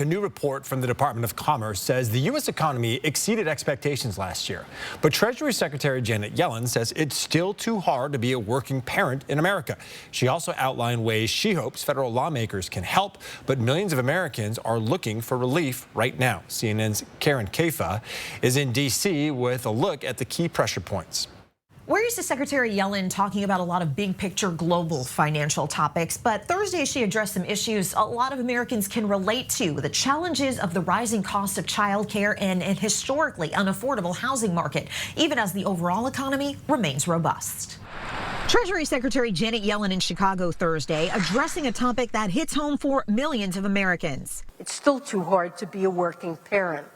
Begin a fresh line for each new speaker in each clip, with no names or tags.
A new report from the Department of Commerce says the U.S. economy exceeded expectations last year. But Treasury Secretary Janet Yellen says it's still too hard to be a working parent in America. She also outlined ways she hopes federal lawmakers can help, but millions of Americans are looking for relief right now. CNN's Karen Caifa is in D.C. with a look at the key pressure points.
We're used to Secretary Yellen talking about a lot of big picture global financial topics, but Thursday she addressed some issues a lot of Americans can relate to: the challenges of the rising cost of childcare and an historically unaffordable housing market, even as the overall economy remains robust. Treasury Secretary Janet Yellen in Chicago Thursday addressing a topic that hits home for millions of Americans.
It's still too hard to be a working parent.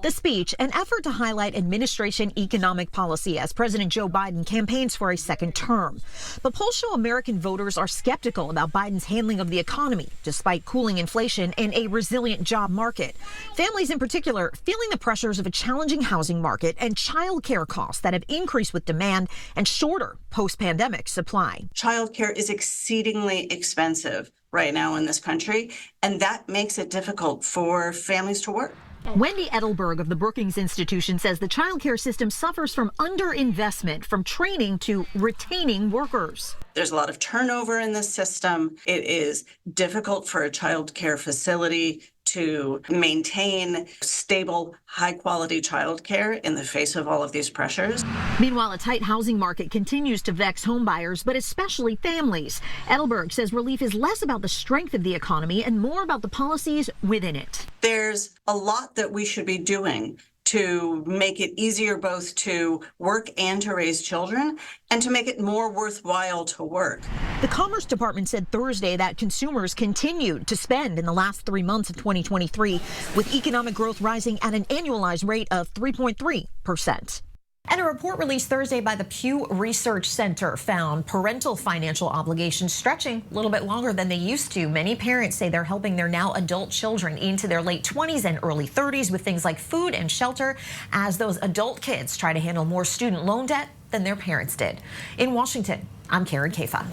The speech, an effort to highlight administration economic policy as President Joe Biden campaigns for a second term. But polls show American voters are skeptical about Biden's handling of the economy, despite cooling inflation and a resilient job market. Families in particular feeling the pressures of a challenging housing market and child care costs that have increased with demand and shorter post-pandemic supply.
Childcare is exceedingly expensive right now in this country, and that makes it difficult for families to work.
Wendy Edelberg of the Brookings Institution says the child care system suffers from underinvestment, from training to retaining workers.
There's a lot of turnover in the system. It is difficult for a child care facility to maintain stable, high-quality child care in the face of all of these pressures.
Meanwhile, a tight housing market continues to vex homebuyers, but especially families. Edelberg says relief is less about the strength of the economy and more about the policies within it.
There's a lot that we should be doing to make it easier both to work and to raise children, and to make it more worthwhile to work.
The Commerce Department said Thursday that consumers continued to spend in the last 3 months of 2023, with economic growth rising at an annualized rate of 3.3%. And a report released Thursday by the Pew Research Center found parental financial obligations stretching a little bit longer than they used to. Many parents say they're helping their now adult children into their late 20s and early 30s with things like food and shelter, as those adult kids try to handle more student loan debt than their parents did. In Washington, I'm Karen Caifa.